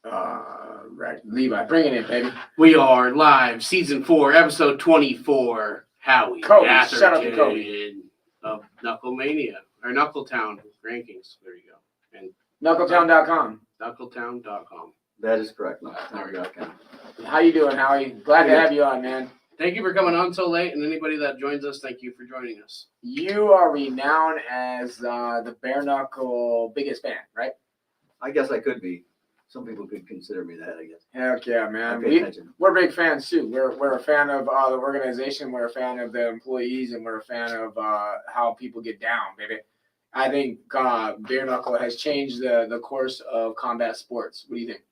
Right. Levi, bring it in, baby. We are live, season 4, episode 24. Howie Kobe, Atherton shout out to Kobe. of Knucklemania or Knuckletown rankings. There you go. And Knuckletown.com. Knuckletown.com. That is correct. Knuckletown.com. How you doing, Howie? Glad to have you on, man. Thank you for coming on so late, and anybody that joins us, thank you for joining us. You are renowned as the bare knuckle biggest fan, right? I guess I could be. Some people could consider me that, I guess. Heck yeah, man. Attention. We're big fans too. We're a fan of the organization. We're a fan of the employees, and we're a fan of how people get down, baby. I think bare knuckle has changed the course of combat sports. What do you think?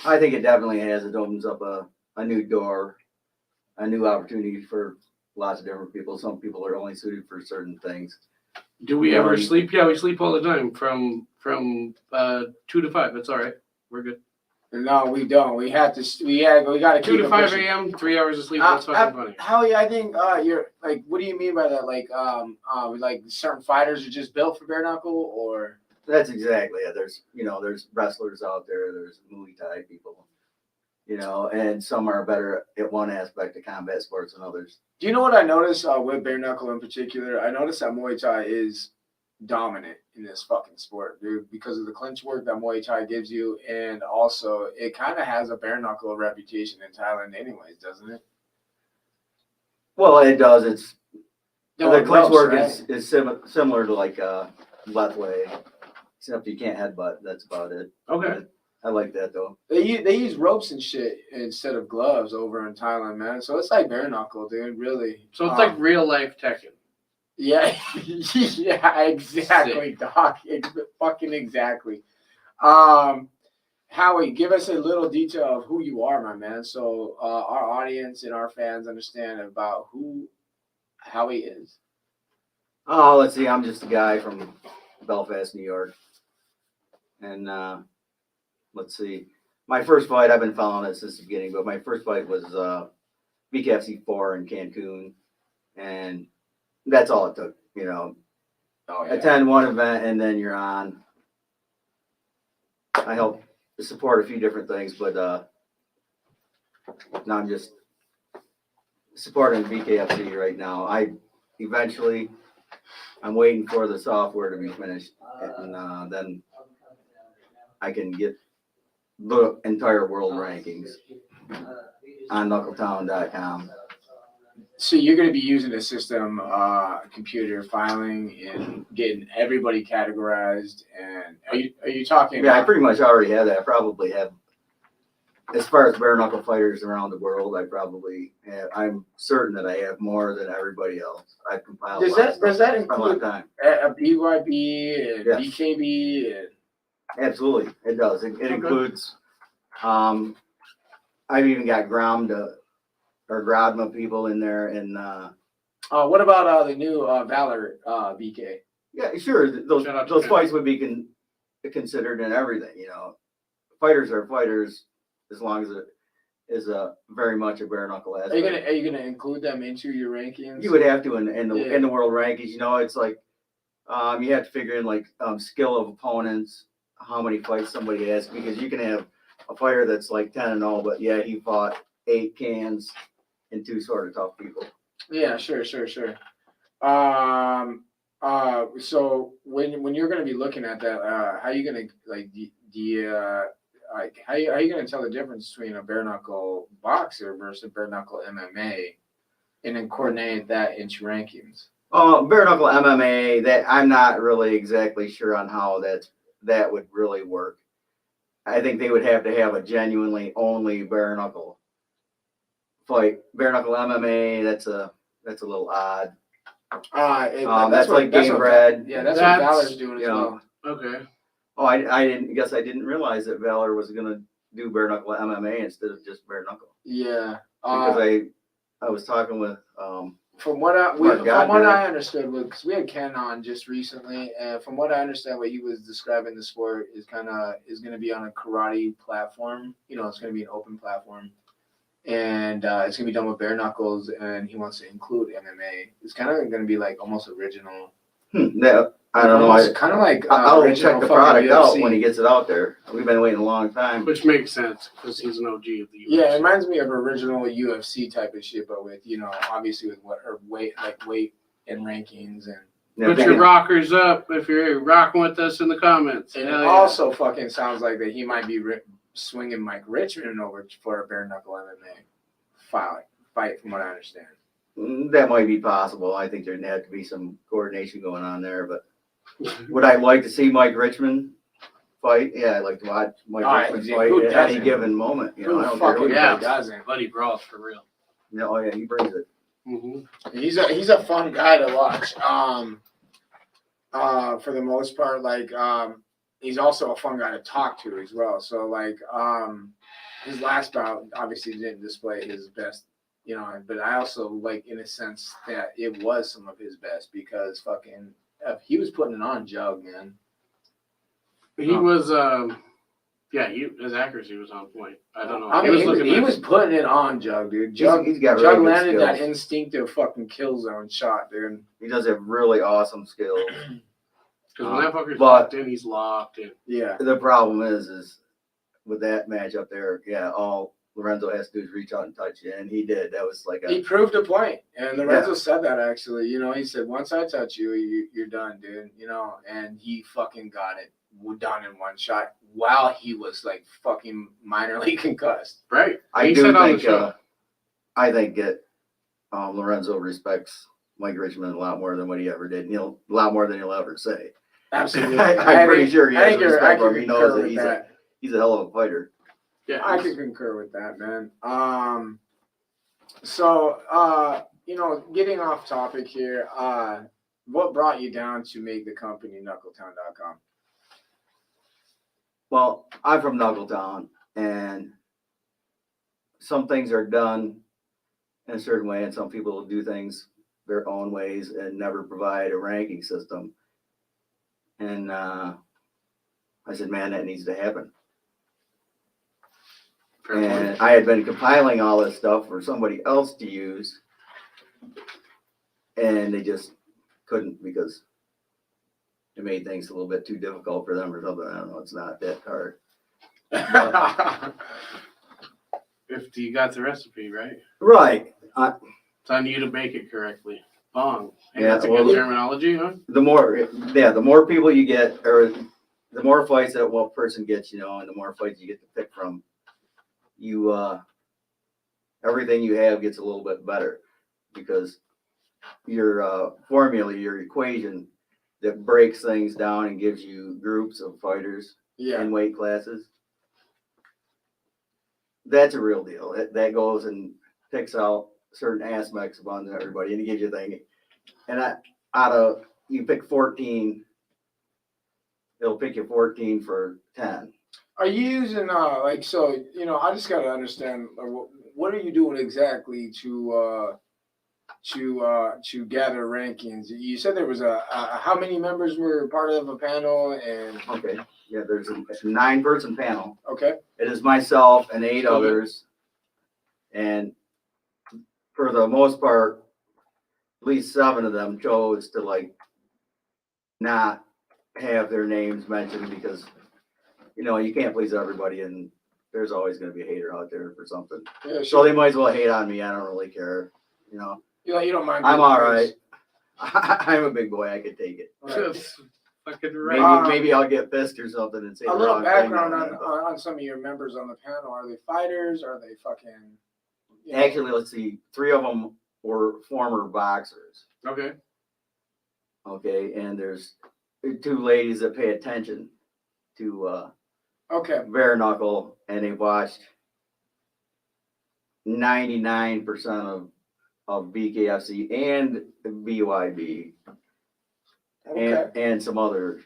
I think it definitely has. It opens up a new door, a new opportunity for lots of different people. Some people are only suited for certain things. Do we ever sleep? Yeah, we sleep all the time from 2 to 5. That's all right. We're good. No, we don't. We got to 2 to 5 a.m. 3 hours of sleep. That's fucking funny. Howie, I think you're like. What do you mean by that? Like certain fighters are just built for bare knuckle, or? That's exactly it. There's wrestlers out there. There's Muay Thai people, and some are better at one aspect of combat sports than others. Do you know what I noticed with bare knuckle in particular? I noticed that Muay Thai is dominant in this fucking sport, dude, because of the clinch work that Muay Thai gives you, and also it kind of has a bare knuckle reputation in Thailand anyways, doesn't it? Well, it does. The clinch work right? is similar to like left way, except you can't headbutt. That's about it. Okay. I like that though. They use ropes and shit instead of gloves over in Thailand, man. So it's like bare knuckle, dude. Really. So it's like real life Tekken. Yeah, yeah, exactly, sick. Doc. Fucking exactly. Howie, give us a little detail of who you are, my man, so our audience and our fans understand about who Howie is. Oh, let's see. I'm just a guy from Belfast, New York, and let's see. My first fight, I've been following it since the beginning, but my first fight was BKFC 4 in Cancun, and that's all it took, Oh, yeah. Attend one event and then you're on. I help support a few different things, but now I'm just supporting BKFC right now. I'm waiting for the software to be finished, and then I can get the entire world rankings on Knuckletown.com. So you're going to be using a system, computer filing, and getting everybody categorized. And are you talking? Yeah, I pretty much already have that. I probably have, as far as bare knuckle fighters around the world, I'm certain that I have more than everybody else. I've compiled. Does that include a BYB and Yes. BKB? And... Absolutely, it does. It includes. I've even got Gradma people in there, and what about the new Valor BK? yeah, sure, those fights would be considered in everything. Fighters are fighters as long as it is very much a bare knuckle aspect. Are you gonna include them into your rankings? You would have to in the world rankings. It's like you have to figure in like skill of opponents, how many fights somebody has, because you can have a fighter that's like 10-0, but yeah, he fought 8 cans and 2 sort of tough people. Yeah, sure. So when you're going to be looking at that, how are you going to how are you going to tell the difference between a bare knuckle boxer versus a bare knuckle MMA, and then coordinate that into rankings? Bare knuckle MMA, that I'm not really exactly sure on how that would really work. I think they would have to have a genuinely only bare knuckle fight. Bare knuckle MMA, that's a little odd. That's like game bred. Yeah, that's what Valor's doing as well. Okay. Oh, I didn't realize that Valor was gonna do bare knuckle MMA instead of just bare knuckle. Yeah. Because I was talking with From what I understood, because we had Ken on just recently, and from what I understand, what he was describing the sport is going to be on a karate platform. It's going to be an open platform, and it's going to be done with bare knuckles, and he wants to include MMA. It's kind of going to be like almost original. Yeah, I don't know. Kind of like I'll original check the fucking product out UFC. when he gets it out there. We've been waiting a long time. Which makes sense because he's an OG of the UFC. Yeah, it reminds me of original UFC type of shit, but with obviously with weight and rankings and. Put your rockers up if you're rocking with us in the comments. And it Hell yeah. also fucking sounds like that he might be swinging Mike Richmond over for a bare knuckle MMA fight, from what I understand. That might be possible. I think there'd have to be some coordination going on there. But would I like to see Mike Richmond fight? Yeah, I'd like to watch Mike Richmond fight at any given moment. I don't care who doesn't. Buddy brawls for real. Oh yeah, he brings it. Mm-hmm. He's a fun guy to watch. For the most part, he's also a fun guy to talk to as well. So his last bout obviously didn't display his best, but I also like in a sense that it was some of his best because fucking he was putting it on Jug, man. He was his accuracy was on point. I don't know. I mean, he was putting it on Jug, dude. Jug really landed that instinctive fucking kill zone shot, dude. He does have really awesome skills. Because when that fucker's locked in, he's locked in. Yeah. The problem is with that match up there, all Lorenzo has to do is reach out and touch you, and he did. That was he proved a point, and Lorenzo said that actually. He said once I touch you, you're done, dude. And he fucking got it done in one shot while he was fucking minorly concussed. Right. I think that Lorenzo respects Mike Richmond a lot more than what he ever did. A lot more than he'll ever say. Absolutely. I'm pretty sure he has respect for him. He knows that he's a hell of a fighter. Yeah, I can concur with that, man. So getting off topic here, what brought you down to make the company Knuckletown.com? Well, I'm from Knuckletown, and some things are done in a certain way, and some people will do things their own ways and never provide a ranking system. And I said, man, that needs to happen. And I had been compiling all this stuff for somebody else to use, and they just couldn't because it made things a little bit too difficult for them or something. I don't know. It's not that hard. If you got the recipe, right? Right. It's on you to make it correctly. Bong. Hey, Yeah, that's a good terminology, huh? The more people you get, or the more fights that one person gets, and the more fights you get to pick from, everything you have gets a little bit better because your formula, your equation that breaks things down and gives you groups of fighters in weight classes, that's a real deal. That goes and picks out certain aspects of everybody, and it gives you a thing. And you pick 14, it'll pick you 14 for 10. Are you using I just gotta understand what are you doing exactly to gather rankings? You said there was how many members were part of a panel and okay, yeah, there's a 9-person panel. Okay, it is myself and 8 others, and for the most part, at least 7 of them chose to not have their names mentioned because you can't please everybody, and there's always going to be a hater out there for something. Yeah, sure. So they might as well hate on me. I don't really care. You don't mind. I'm all right. I'm a big boy. I can take it. Right. Maybe I'll get pissed or something and say a little background on some of your members on the panel. Are they fighters? Are they fucking? Actually, let's see. 3 of them were former boxers. Okay. Okay, and there's 2 ladies that pay attention to bare knuckle, and they watched 99% of BKFC and BYB, and some other.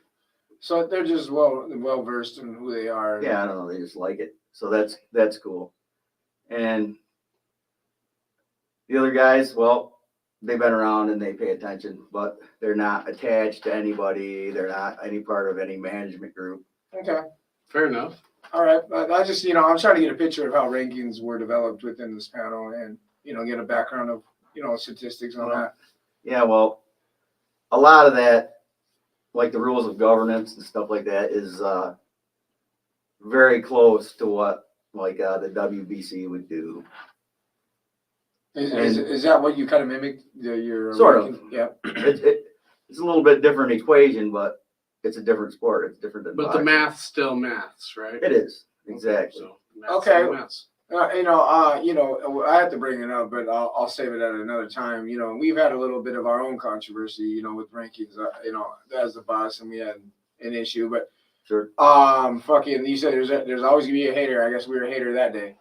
So they're just well versed in who they are. Yeah, I don't know. They just like it, so that's cool. And the other guys, well, they've been around and they pay attention, but they're not attached to anybody. They're not any part of any management group. Okay. Fair enough. All right. I just, I'm trying to get a picture of how rankings were developed within this panel and, get a background of, statistics on that. Yeah, well, a lot of that like the rules of governance and stuff like that is very close to what like the WBC would do. Is that what you kind of mimic your Sort of. Yeah. It's a little bit different equation, but it's a different sport. It's different than But boxing. the math's still maths, right? It is exactly. So, math's Okay. still maths. I have to bring it up, but I'll save it at another time. We've had a little bit of our own controversy, with rankings. As the boss, and we had an issue, but Sure. fucking, you said there's always gonna be a hater. I guess we were a hater that day.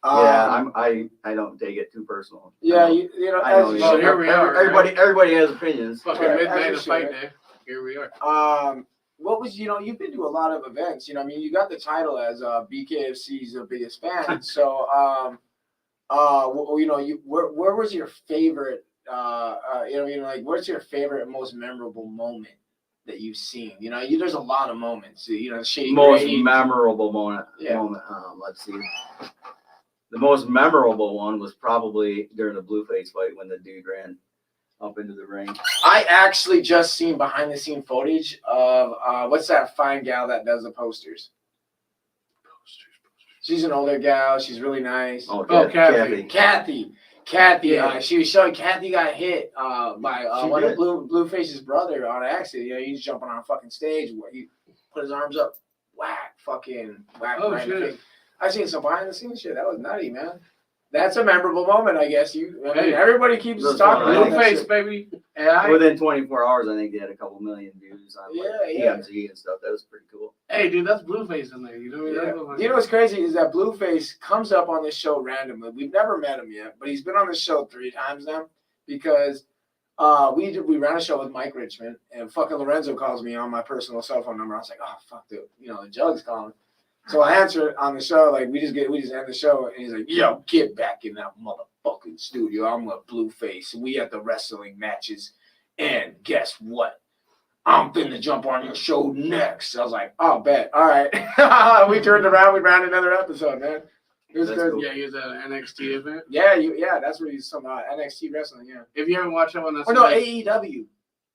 Yeah, I don't take it too personal. Yeah, I know. Well, here we are, Everybody has opinions. Fucking Right, midnight as of you fight should. day. Here we are. What was, you've been to a lot of events, you got the title as BKFC's biggest fan. So, where was your favorite, what's your favorite, most memorable moment that you've seen? There's a lot of moments, Shady Most Grady. memorable moment. Yeah. Let's see. The most memorable one was probably during the Blueface fight when the dude ran up into the ring. I actually just seen behind the scene footage of what's that fine gal that does the posters? She's an older gal. She's really nice. Oh, Kathy. Kathy. Yeah. She was showing Kathy got hit by She one did. of Blueface's brother on accident. He's jumping on a fucking stage. He put his arms up, whack. Oh, right in the shit. face. I seen some behind the scenes shit. That was nutty, man. That's a memorable moment, I guess. Hey, Everybody keeps that's talking fine. about that Blueface, shit. baby. And Within 24 hours, I think they had a couple million views on Yeah. TMZ and stuff. That was pretty cool. hey, dude, that's Blueface in there. You know what You know what's crazy is that Blueface comes up on this show randomly. We've never met him yet, but he's been on the show 3 times now because we ran a show with Mike Richmond, and fucking Lorenzo calls me on my personal cell phone number. I was like, oh fuck, dude, the Jug's calling. So I answer it on the show, like we just end the show, and he's like, yo, get back in that motherfucking studio. I'm with Blueface. We at the wrestling matches, and guess what? I'm finna jump on your show next. I was like, oh, bet. All right. We turned around. We ran another episode, man. It was That's good. cool. Yeah, he was at an NXT event. Yeah, that's where he's some NXT wrestling, yeah. If you haven't watched that one, that's No, AEW.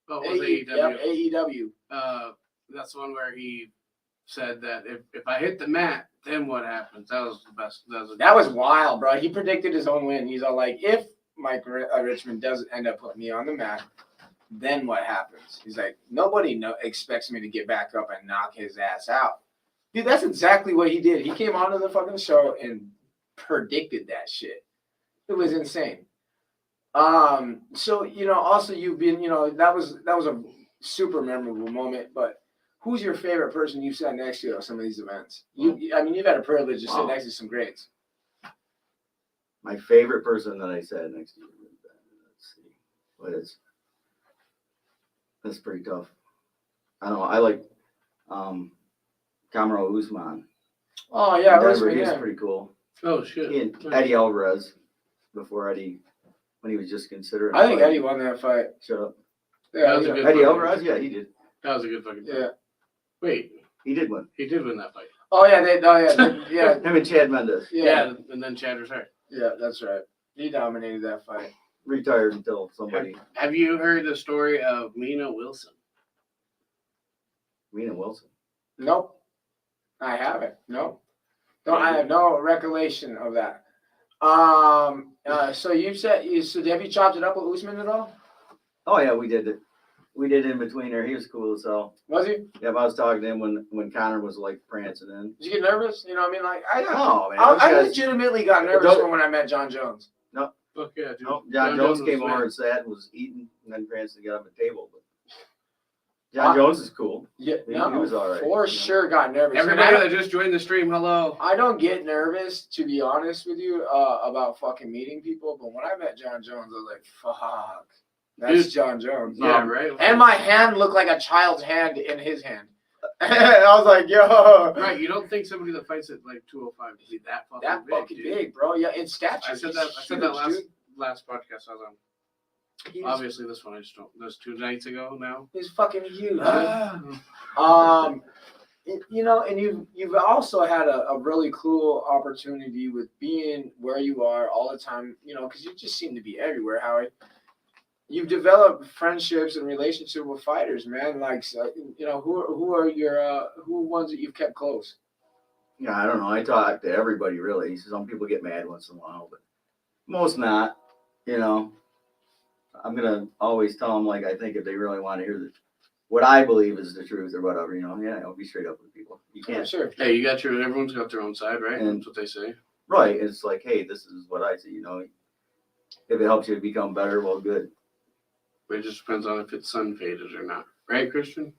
Oh, it was AEW. Yep, AEW. That's the one where he said that if I hit the mat, then what happens? That was the best. That was wild, bro. He predicted his own win. He's all like, if Mike Richmond doesn't end up putting me on the mat, then what happens? He's like, nobody expects me to get back up and knock his ass out. Dude, that's exactly what he did. He came onto the fucking show and predicted that shit. It was insane. So, also you've been, that was a super memorable moment, but who's your favorite person you've sat next to at some of these events? You've had a privilege to sit next to some greats. My favorite person that I sat next to. Let's see. What is? That's pretty tough. I don't know. I like Kamaru Usman. Oh yeah, Denver, he was pretty cool. Oh shit. He and Eddie Alvarez before Eddie, when he was just considering. I think Eddie won that fight. Shut up. Yeah, That was a good Eddie fight. Alvarez, yeah, he did. That was a good fucking fight. Yeah. Wait, He did win. he did win that fight. Oh yeah, yeah, Him and Chad Mendes yeah, And then Chad retired. yeah. That's right. He dominated that fight. retired until somebody. Have you heard the story of Mina Wilson? Rena Wilson. Nope, I haven't. Nope. No, I have no recollection of that. So you've said have you chopped it up with Usman at all? Oh yeah, we did it. We did in between there. He was cool as hell. Was he? Yeah, I was talking to him when Connor was like prancing in. Did you get nervous? You know what I mean? Like No, man. I those guys- legitimately got nervous when I met John Jones. Fuck yeah, dude. No, John Jones was came over mad. and sat and was eating and then pranced to get off the table. But John Jones is cool. Yeah, He no, was all right, for sure got nervous. And Everybody that just joined the stream, hello. I don't get nervous, to be honest with you, about fucking meeting people. But when I met John Jones, I was like, fuck, that's Dude. John Jones. Yeah, right. And my hand looked like a child's hand in his hand. I was like, yo. Right, you don't think somebody that fights at like 205 is that fucking That big, fucking dude. big, bro. Yeah, in stature. I said he's that. I said that huge, last podcast I was on. dude. He's, Obviously, this one I just don't. That was 2 nights ago now. he's fucking huge. Ah. And you've also had a really cool opportunity with being where you are all the time, because you just seem to be everywhere, Howie. you've developed friendships and relationship with fighters, man. Like, so, you know, who are your who ones that you've kept close? Yeah, I don't know. I talk to everybody really. Some people get mad once in a while, but most not. You know, I'm gonna always tell them like I think if they really want to hear what I believe is the truth or whatever. You know, yeah, I'll be straight up with people. You can't. Sure. Hey, you got everyone's got their own side, right? And- That's what they say. Right. It's like, hey, this is what I see. You know, if it helps you become better, well, good. But it just depends on if it's sun faded or not, right, Christian?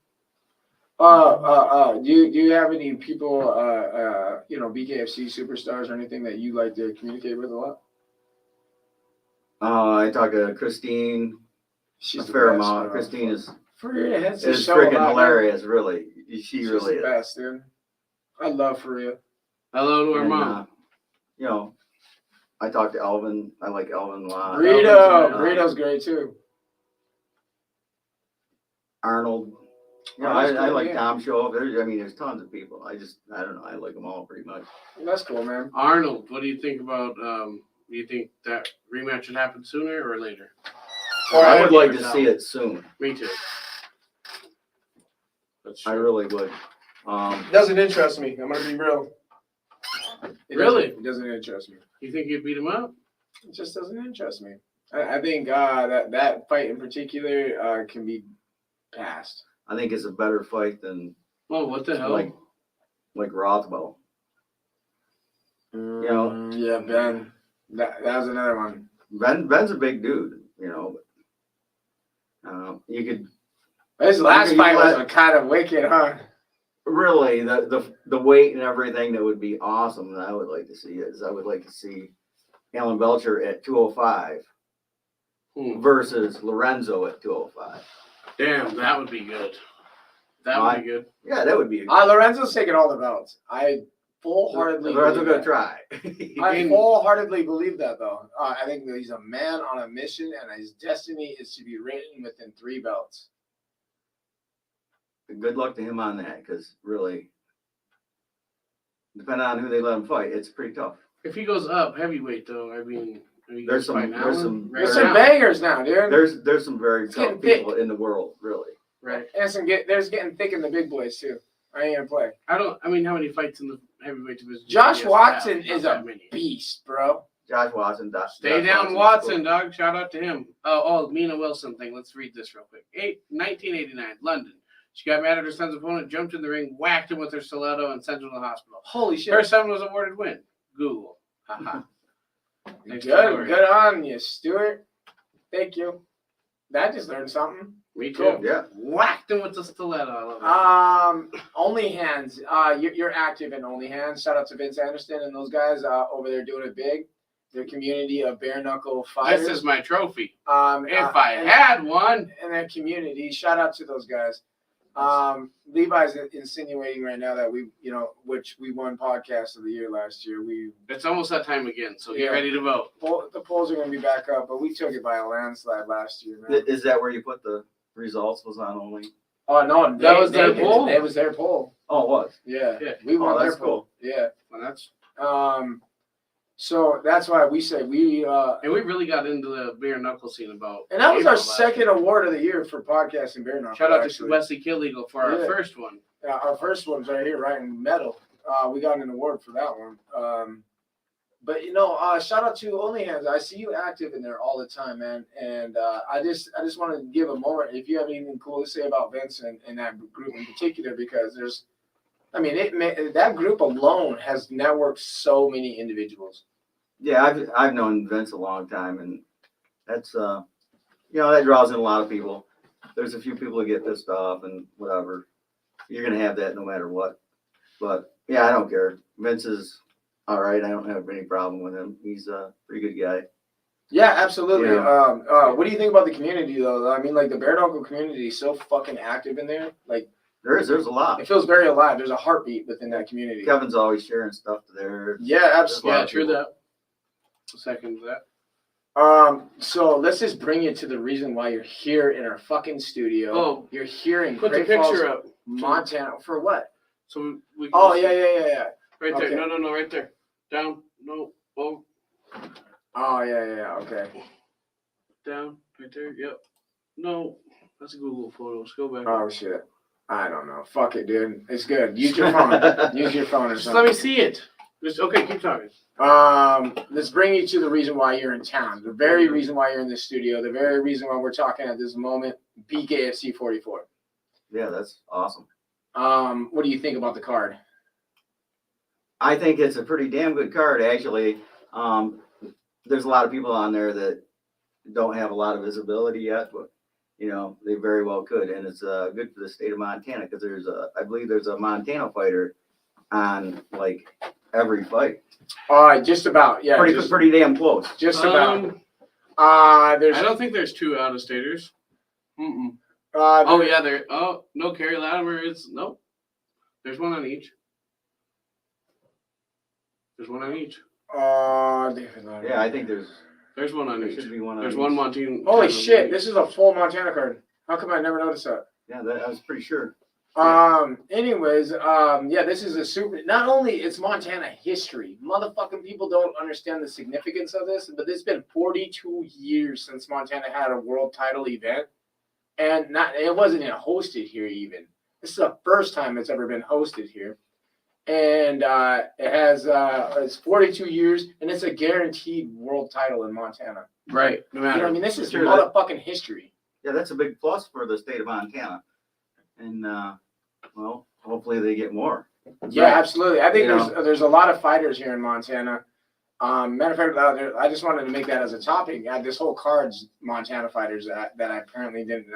Do you have any people, you know, BKFC superstars or anything that you like to communicate with a lot? I talk to Christine She's a the fair best, amount. bro. Christine is It's freaking hilarious, really. She She's really the is. best, dude. I love Faria. Hello to our And, mom. you know, I talk to Elvin. I like Elvin a lot. Burrito's great too. Arnold. You know, Arnold's I cool, like yeah. Tom Show. There's tons of people. I don't know. I like them all pretty much. That's cool, man. Arnold, what do you think about? Do you think that rematch should happen sooner or later? I would like to No. see it soon. Me too. That's I true. really would. Doesn't interest me. I'm gonna be real. Really? It doesn't interest me. You think you'd beat him up? It just doesn't interest me. I think that fight in particular can be passed. I think it's a better fight than Oh, what the hell? like Rothwell. know. Yeah, Ben. That was another one. Ben's a big dude, you know. You could His last you fight let- was kind of wicked, huh? really the weight and everything that would be awesome that I would like to see is I would like to see Alan Belcher at 205 versus Lorenzo at 205. Damn, that would be good. That would be good. Yeah, that would be. Lorenzo's taking all the belts. I full-heartedly Lorenzo believe gonna that. try. I full-heartedly believe that, though. I think that he's a man on a mission, and his destiny is to be written within 3 belts. Good luck to him on that, because really, depending on who they let him fight, it's pretty tough. If he goes up heavyweight, though, I mean, There's some There's some bangers now, dude. There's some very It's tough getting people in the world, really. right. And there's getting thick in the big boys too. I ain't gonna play. I mean, how many fights in the heavyweight division? Josh do you Watson have? is Not a that many. beast, bro. Josh Watson. Stay Josh down, Watson's Watson, dog. Shout out to him. Oh, Mina Wilson thing. Let's read this real quick. 1989, London. She got mad at her son's opponent, jumped in the ring, whacked him with her stiletto, and sent him to the hospital. Holy shit. Her son was awarded win. Google. Haha. Next Good story. on you, Stuart. Thank you. I just learned something. Me too. Cool. Yeah. Whacked him with the stiletto. I love it. Only Hands. You're active in Only Hands. Shout out to Vince Anderson and those guys over there doing it big. Their community of bare knuckle fighters. This is my trophy. If If I had one. in their community, shout out to those guys. Levi's insinuating right now that we won podcast of the year last year. It's almost that time again, so get Yeah. ready to vote. The polls are going to be back up, but we took it by a landslide last year, man. Is that where you put the results? Was on Only? Oh no, That was their poll? It was their poll. Oh, it was. Yeah, Yeah. we won their that's poll. cool. Yeah. Well, that's So that's why we say we. and we really got into the bare knuckle scene about. And that was our April last second year. award of the year for podcasting bare knuckle. Shout out actually. to Wesley Killeagle for our Yeah. first one. Our first one's right here, right in metal. We got an award for that one. But shout out to Only Hands. I see you active in there all the time, man. And I just want to give a moment if you have anything cool to say about Vince and that group in particular, because that group alone has networked so many individuals. Yeah, I've known Vince a long time, and that's that draws in a lot of people. There's a few people that get pissed off and whatever. You're gonna have that no matter what. But yeah, I don't care. Vince is all right. I don't have any problem with him. He's a pretty good guy. Yeah, absolutely. Yeah. What do you think about the community, though? I mean, like the bare knuckle community is so fucking active in there. Like There's a lot. it feels very alive. There's a heartbeat within that community. Kevin's always sharing stuff there. Yeah, absolutely. Yeah, true that. Second to that. So let's just bring you to the reason why you're here in our fucking studio. Oh. You're here in Put the Great picture Falls, up. Montana. For what? So we can Oh, see. yeah. Right there. Okay. No, right there. Down. No. Oh, Oh, yeah. Okay. down. Right there. Yep. No, that's a Google Photos. Go back. Oh shit. I don't know. Fuck it, dude. It's good. Use your phone. Use your phone or Just something. let me see it. Just okay. Keep talking. Let's bring you to the reason why you're in town. The very reason why you're in the studio. The very reason why we're talking at this moment. BKFC 44. Yeah, that's awesome. What do you think about the card? I think it's a pretty damn good card, actually. There's a lot of people on there that don't have a lot of visibility yet, but you know they very well could, and it's good for the state of Montana because I believe there's a Montana fighter on like every fight. Just about, yeah. Pretty damn close. Just about. I don't think there's 2 out-of-staters. Yeah, there. Oh no, Kerry Latimer is nope. There's 1 on each. There's 1 on each. Yeah, I think there's 1 on each. should be 1 on There's each. 1 Montana. Holy shit! This is a full Montana card. How come I never noticed that? Yeah, I was pretty sure. Anyways, yeah, this is a super, not only it's Montana history, motherfucking people don't understand the significance of this, but it's been 42 years since Montana had a world title event, and it wasn't even hosted here even. This is the first time it's ever been hosted here, and it's 42 years, and it's a guaranteed world title in Montana. Right. No matter. You know what I mean? This is Sure, motherfucking history. Yeah, that's a big plus for the state of Montana, and well, hopefully they get more. Yeah, absolutely. I think You there's a lot of fighters here in Montana. Matter of fact, I just wanted to make that as a topic. This whole card's Montana fighters that I apparently didn't.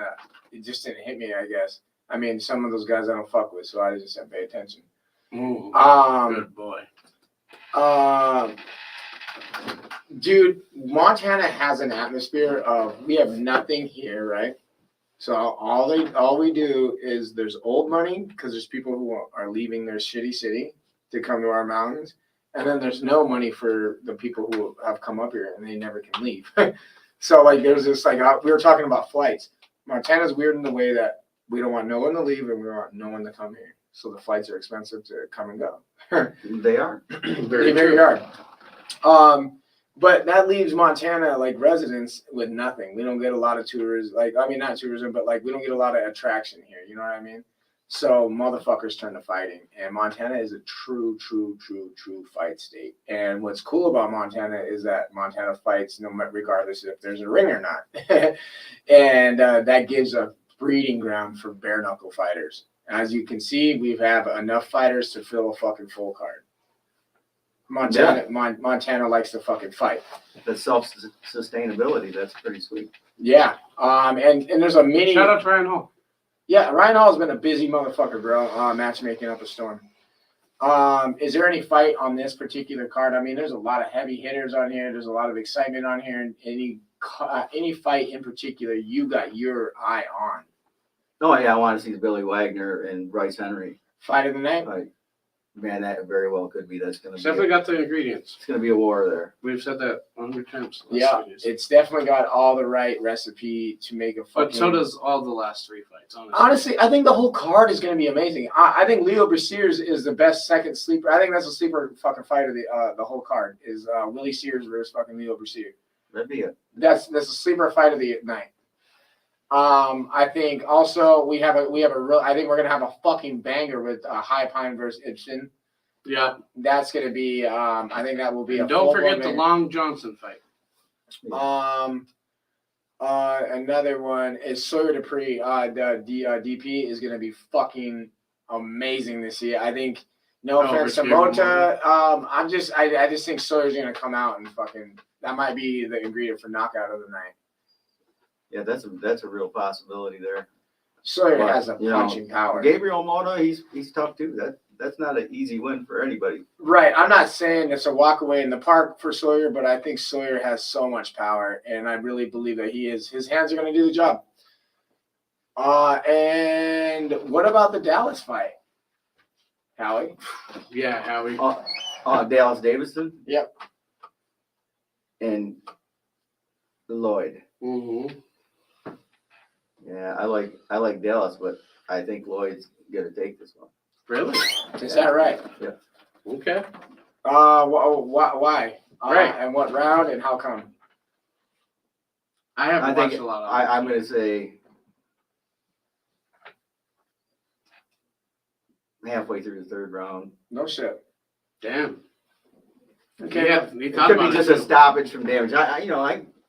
It just didn't hit me. I guess. I mean, some of those guys I don't fuck with, so I just have to pay attention. Ooh, good boy. Dude, Montana has an atmosphere of we have nothing here, right? So all we do is there's old money because there's people who are leaving their shitty city to come to our mountains, and then there's no money for the people who have come up here and they never can leave. So like there's this like we were talking about flights. Montana's weird in the way that we don't want no one to leave and we want no one to come here. So the flights are expensive to come and go. They are. They very are. But that leaves Montana like residents with nothing. We don't get a lot of tours, not tourism, but like we don't get a lot of attraction here. You know what I mean? So motherfuckers turn to fighting, and Montana is a true fight state. And what's cool about Montana is that Montana fights regardless if there's a ring or not, and that gives a breeding ground for bare knuckle fighters. As you can see, we have enough fighters to fill a fucking full card. Montana likes to fucking fight. The self-sustainability, that's pretty sweet. Yeah. And there's a mini. Shout out to Ryan Hall. Yeah, Ryan Hall's been a busy motherfucker, bro. Matchmaking up a storm. Is there any fight on this particular card? I mean, there's a lot of heavy hitters on here. There's a lot of excitement on here. And any fight in particular you got your eye on? Oh yeah, I want to see Billy Wagner and Bryce Henry. Fight of the night? Like, man, that very well could be. That's gonna be. Definitely got the ingredients. It's gonna be a war there. We've said that 100 times. Yeah, it's definitely got all the right recipe to make a fucking. But so does all the last 3 fights. Honestly, I think the whole card is going to be amazing. I think Leo Brasiers is the best second sleeper. I think that's a sleeper fucking fight of the whole card is Willie Sears versus fucking Leo Brasier. That'd be it. That's a sleeper fight of the night. I think also we have a real. I think we're gonna have a fucking banger with High Pine versus Ibsen. Yeah, that's gonna be. I think that will be. And don't forget the Long Johnson fight. Another one is Sawyer Dupree. The DP is gonna be fucking amazing this year. I think. No offense to Mota. I just think Sawyer's gonna come out and fucking. That might be the ingredient for knockout of the night. Yeah, that's a real possibility there. Sawyer has a punching power. Gabriel Mota, he's tough too. That's not an easy win for anybody. Right. I'm not saying it's a walk away in the park for Sawyer, but I think Sawyer has so much power, and I really believe that his hands are going to do the job. And what about the Dallas fight, Howie? Yeah, Howie. Dallas Davidson. Yep. And Lloyd. Mm-hmm. Yeah, I like Dallas, but I think Lloyd's gonna take this one. Really? Is that right? Yeah. Okay. Why? Right. And what round and how come? I haven't I think watched a lot of I'm going to say halfway through the third round. No shit. Damn. Okay. Yeah, he It thought could be about just it a too. stoppage from damage.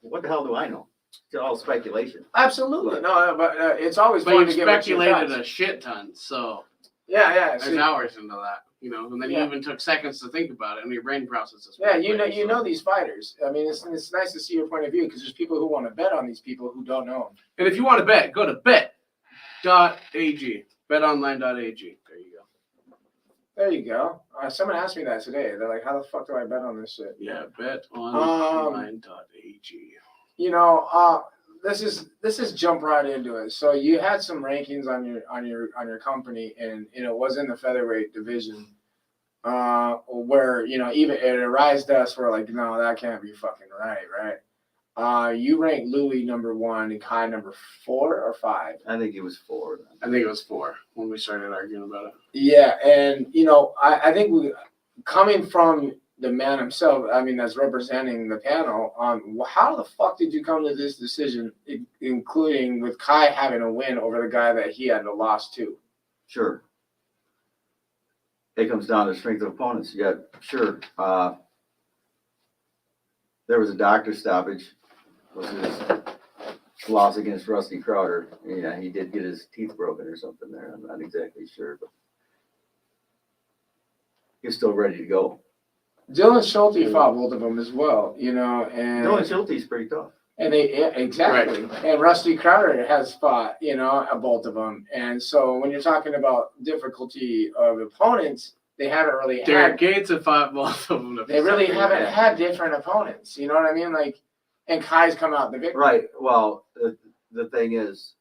What the hell do I know? It's all speculation. Absolutely. No, but it's always But fun you to get what you speculated got. a shit ton, so Yeah. there's hours into that, you know, and then you Yeah. even took seconds to think about it, and your brain processes. Yeah, pretty quick, you so. know these fighters. I mean, it's nice to see your point of view because there's people who want to bet on these people who don't know them. And if you want to bet, go to bet.ag, betonline.ag. There you go. There you go. Someone asked me that today. They're like, "How the fuck do I bet on this shit?" Yeah, betonline.ag. You know, this is jump right into it. So you had some rankings on your company, and it was in the featherweight division, where even it arised us. We're like, no, that can't be fucking right? You ranked Louis number 1 and Kai number 4 or 5. I think it was 4. I think it was 4 when we started arguing about it. Yeah, and I think coming from the man himself, I mean, that's representing the panel. How the fuck did you come to this decision, including with Kai having a win over the guy that he had a loss to? Sure. It comes down to strength of opponents. Yeah, sure. There was a doctor stoppage. Was his loss against Rusty Crowder. Yeah, he did get his teeth broken or something there. I'm not exactly sure, but he's still ready to go. Dylan Schulte fought both of them as well, and Dylan Schulte's pretty tough. And exactly. Right. And Rusty Crowder has fought, both of them. And so when you're talking about difficulty of opponents, they haven't really Derek Gates have fought both of them. They really haven't had different opponents. You know what I mean? Like, and Kai's come out the victor. Right. Well, the thing is,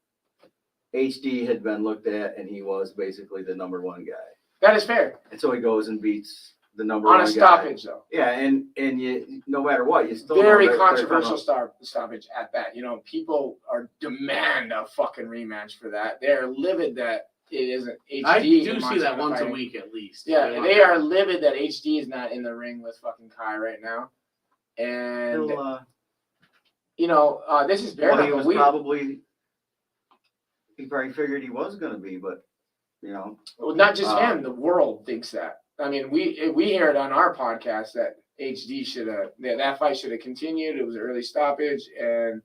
HD had been looked at, and he was basically the number 1 guy. That is fair. And so he goes and beats the number 1 guy. On a stoppage, though. Yeah, and you, no matter what, you still very controversial stoppage at that. People demand a fucking rematch for that. They're livid that it isn't HD. I do see that once a week at least. Yeah, they are livid that HD is not in the ring with fucking Kai right now. And this is bare he probably figured he was going to be, but well, not just him. The world thinks that. I mean, we hear it on our podcast that HD that fight should have continued. It was an early stoppage, and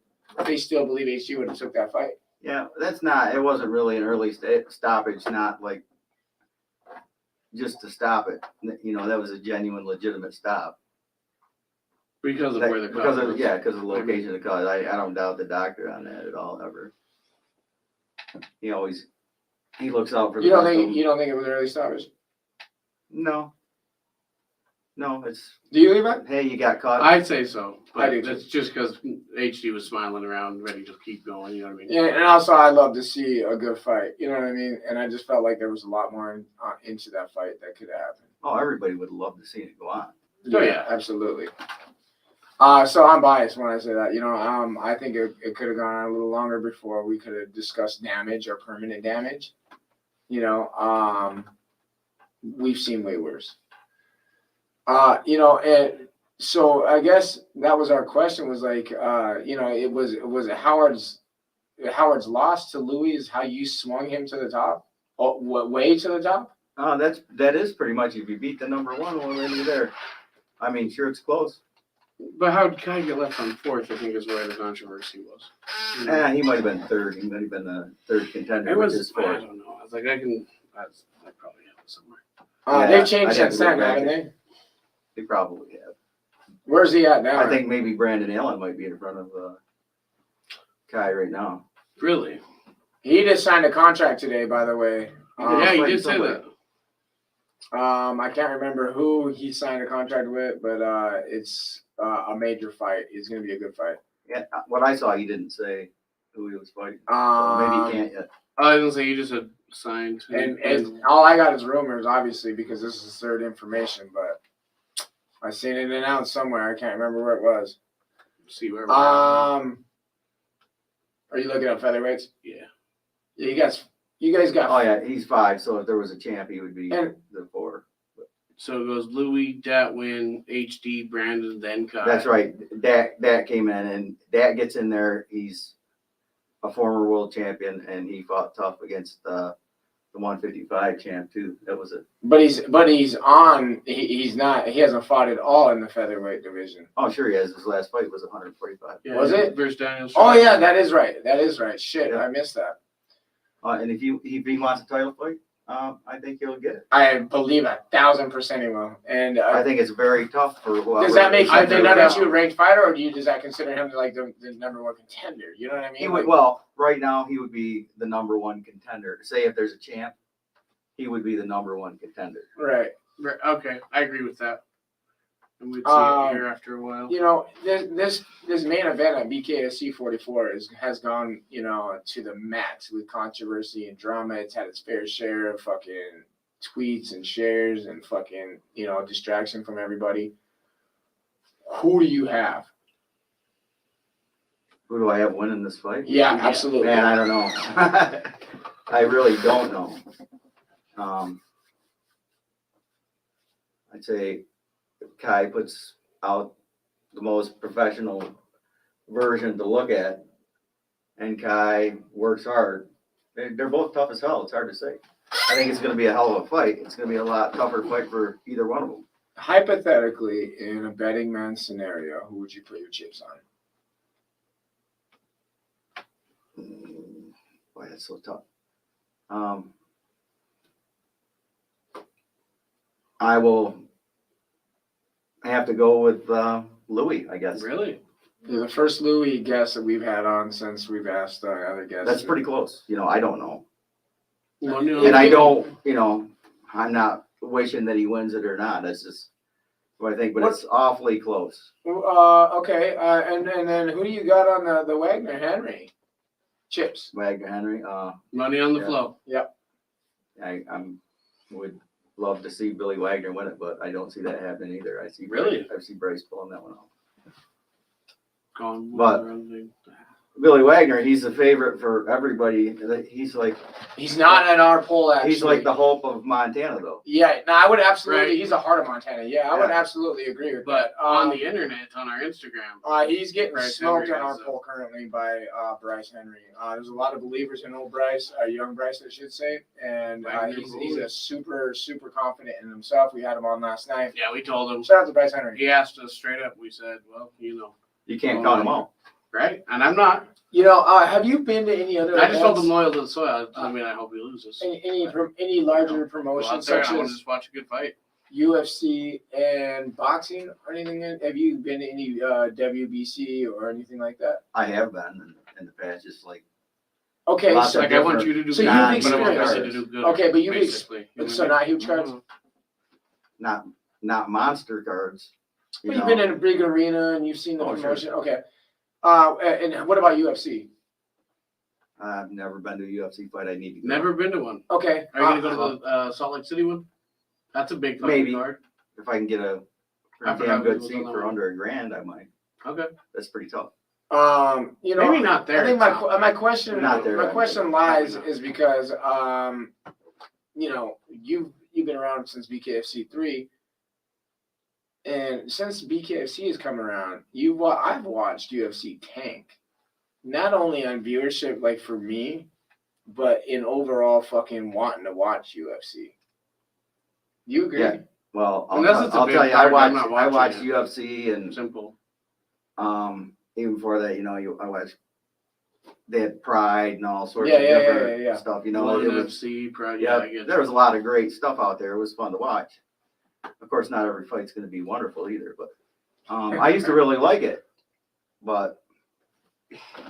they still believe HD would have took that fight. Yeah, it wasn't really an early stoppage, not like just to stop it. That was a genuine, legitimate stop. Because of where the cause was. Because of the location of the cause. I don't doubt the doctor on that at all, ever. He looks out for the You don't think it was an early stoppage? No, it's. Do you leave it? Hey, you got caught. I'd say so. But I do too. It's just because HD was smiling around, ready to keep going. You know what I mean? Yeah, and also I love to see a good fight. You know what I mean? And I just felt like there was a lot more into that fight that could happen. Oh, everybody would love to see it go on. Yeah, absolutely. So I'm biased when I say that. I think it could have gone on a little longer before we could have discussed damage or permanent damage. We've seen way worse. And so I guess that was our question. Was like, it was Howard's loss to Louis is how you swung him to the top. Oh, what way to the top? That is pretty much if you beat the number 1, well, then you're there. I mean, sure, it's close. But how did Kai get left on 4th, I think is where the controversy was. He might have been 3rd. He might have been the 3rd contender. It was, his 4th. I don't know. I was like, I probably have it somewhere. They've changed since then, haven't they? They probably have. Where's he at now? I think maybe Brandon Allen might be in front of Kai right now. Really? He just signed a contract today, by the way. Yeah, he did say that. I can't remember who he signed a contract with, but it's a major fight. It's going to be a good fight. Yeah, what I saw, he didn't say who he was fighting. So maybe he can't yet. I didn't say, he just had signed. And all I got is rumors, obviously, because this is third information, but I seen it announced somewhere. I can't remember where it was. See where are you looking at featherweights? Yeah. Yeah, you guys got. Oh yeah, he's 5. So if there was a champ, he would be the 4. So it goes Louis, Datwin, HD, Brandon, then Kai. That's right. That came in, and that gets in there. He's a former world champion, and he fought tough against the 155 champ too. That was it. But he's on. He's not. He hasn't fought at all in the featherweight division. Oh, sure he has. His last fight was 145. Yeah, Was it? Versus Daniel Oh Strickland. yeah, that is right. That is right. Shit, Yeah. I missed that. And if he wants a title fight, I think he'll get it. I believe 1,000% he will. And I think it's very tough for whoever. does that make I him think not that- a ranked fighter, or does that consider him like the number one contender? You know what I mean? He would, well, right now he would be the number one contender. Say if there's a champ, he would be the number one contender. Right. Right, okay, I agree with that. And we'd see it here after a while. You know, this main event at BKFC 44 has gone, you know, to the max with controversy and drama. It's had its fair share of fucking tweets and shares and fucking, you know, distraction from everybody. Who do you have? Who do I have winning this fight? Yeah, absolutely. Man, I don't know. I really don't know. I'd say Kai puts out the most professional version to look at, and Kai works hard. They're both tough as hell. It's hard to say. I think it's going to be a hell of a fight. It's going to be a lot tougher fight for either one of them. Hypothetically, in a betting man scenario, who would you put your chips on? Boy, that's so tough. I will have to go with Louis, I guess. Really? You're the first Louis guest that we've had on since we've asked other guests. That's pretty close. You know, I don't know. Well, And I don't, you know, I'm not wishing that he wins it or not. That's just what I think, but it's awfully close. Okay. And then who do you got on the Wagner Henry chips? Wagner Henry. Money on the Yeah. flow. I would love to see Billy Wagner win it, but I don't see that happening either. I see Bryce pulling that one off. Gone. But- Billy Wagner, he's a favorite for everybody. He's not at our poll. Actually, he's like the hope of Montana, though. Yeah, no, I would absolutely. Right. He's the heart of Montana. Yeah, I would absolutely agree with But that. on the internet, on our Instagram, He's getting Bryce smoked Henry on our is, poll currently by Bryce Henry. There's a lot of believers in old Bryce, young Bryce, I should say, and he's a super confident in himself. We had him on last night. yeah, we told him. Shout out to Bryce Henry. He asked us straight up. We said, well, you know, You can't count them all. right? And I'm not. You know, have you been to any other? I just told events? him loyal to the soil. I mean, I hope he loses. Any larger Go out promotions there, such I want to as just watch a good fight. UFC and boxing or anything? Have you been to any WBC or anything like that? I have been in the past, just like Okay, Lots so of Like, I want you to do So good, you've but I want experienced Messi to do good. Okay, but you've basically. You know so what I not huge mean? cards. not monster cards. But you've been in a big arena and you've seen the Oh, sure. promotion. Okay. And what about UFC? I've never been to a UFC fight. I need to go. Never been to one. Okay. Are you gonna go to the Salt Lake City one? That's a big fucking Maybe. card. If I can get a I pretty forgot damn good who was seat on that for one. under $1,000, I might. Okay. That's pretty tough. You know, Maybe not there. I think my question Not there, my I question think. lies Probably not. is because you know, you've been around since BKFC 3. And since BKFC has come around, I've watched UFC tank. Not only on viewership, like for me, but in overall fucking wanting to watch UFC. You agree? Yeah. Well, Unless it's a I'll big tell you, I card, I'm not watched watching it. UFC and Simple. even before that, you know, I watched. They had Pride and all sorts Yeah, of yeah, different yeah. stuff. You know, One it was FC, probably. Yeah, I get there was a lot of great stuff out there. It was fun to watch. Of course, not every fight's going to be wonderful either, but I used to really like it. But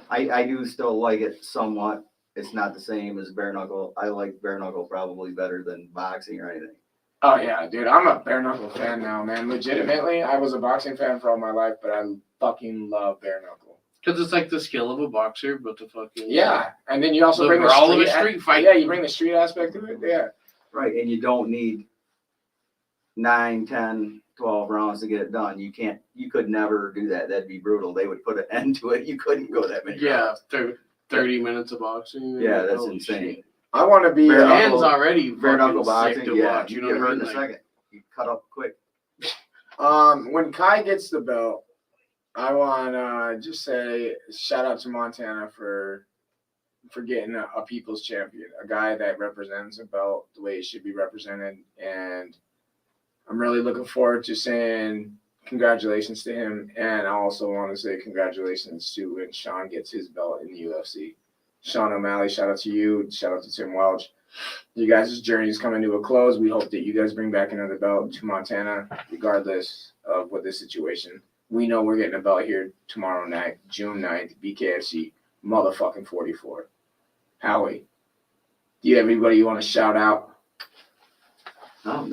I do still like it somewhat. It's not the same as bare knuckle. I like bare knuckle probably better than boxing or anything. Oh yeah, dude. I'm a bare knuckle fan now, man. Legitimately, I was a boxing fan for all my life, but I fucking love bare knuckle. Because it's like the skill of a boxer, but the fucking Yeah, and then you also The bring the brawl of a street, street fight. Yeah, you bring the street aspect to it. Yeah. Right, and you don't need 9, 10, 12 rounds to get it done. You could never do that. That'd be brutal. They would put an end to it. You couldn't go that many Yeah, rounds. 30 minutes of boxing. Yeah, that's Holy insane. shit. I want to be. Bare Hands knuckle- already Bare knuckle fucking sick boxing, to yeah, watch. you You know get what I hurt mean? in a Like, second. You cut up quick. When Kai gets the belt, I want to just say shout out to Montana for getting a people's champion, a guy that represents a belt the way it should be represented. And I'm really looking forward to saying congratulations to him. And I also want to say congratulations to when Sean gets his belt in the UFC. Sean O'Malley, shout out to you. Shout out to Tim Welch. You guys' journey is coming to a close. We hope that you guys bring back another belt to Montana, regardless of what the situation. We know we're getting a belt here tomorrow night, June 9th, BKFC, motherfucking 44. Howie, do you have anybody you want to shout out? Oh,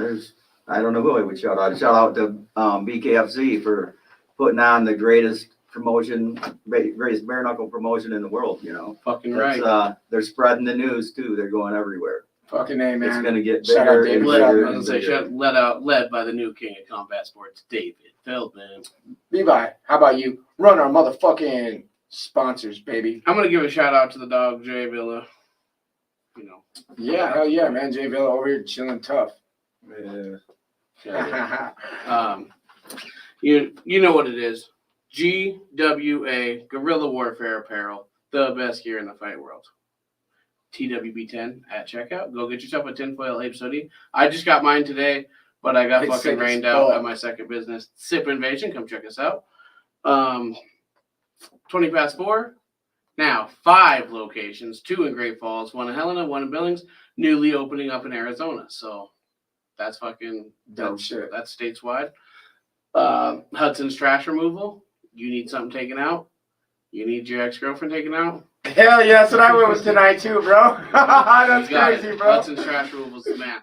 I don't know who I would shout out. Shout out to BKFC for putting on the greatest promotion, greatest bare knuckle promotion in the world, you know. Fucking right. They're spreading the news too. They're going everywhere. Fucking A, man. It's gonna get Shout out bigger David and Feldman. bigger I and was gonna say, led by the new king of combat sports, David Feldman. Levi, how about you? Run our motherfucking sponsors, baby. I'm gonna give a shout out to the dog Jay Villa. You know. Yeah, hell yeah, man. Jay Villa over here chilling tough. Yeah. You know what it is. GWA Guerrilla Warfare Apparel, the best gear in the fight world. TWB 10 at checkout. Go get yourself a tinfoil ape hoodie. I just got mine today, but I got It's fucking sick as rained out fuck. at my second business, Sip Invasion. Come check us out. 20 past 4. Now 5 locations, 2 in Great Falls, 1 in Helena, 1 in Billings, newly opening up in Arizona. So that's fucking Dope shit. That's stateswide. Hudson's trash removal. You need something taken out. You need your ex-girlfriend taken out. Hell yeah, that's what I went with tonight too, bro. That's You got crazy, it. bro. Hudson's trash removal's the man.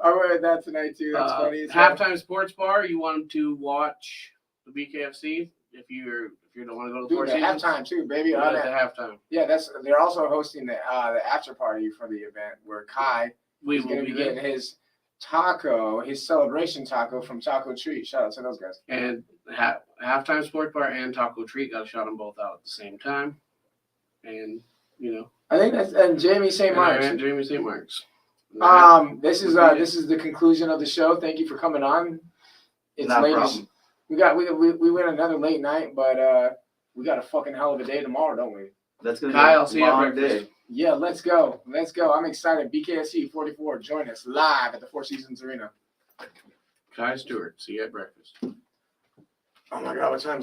I went with that tonight too. That's funny. Halftime sports bar. You want to watch the BKFC if you don't want to go to the Four Dude, the Seasons. halftime too, baby. At the halftime. Yeah, they're also hosting the after party for the event where Kai We is will going to be be there. getting his celebration taco from Taco Treat. Shout out to those guys. And halftime sports bar and Taco Treat got to shout them both out at the same time. And I think that's and Jamie St. Mark's. And Jamie St. Mark's. This is the conclusion of the show. Thank you for coming on. It's Not a late. problem. We went another late night, but we got a fucking hell of a day tomorrow, don't we? That's gonna Kyle, be a see you at long breakfast. day. Yeah, let's go. I'm excited. BKFC 44. Join us live at the Four Seasons Arena. Kai Stewart, see you at breakfast. Oh my God, what time is it?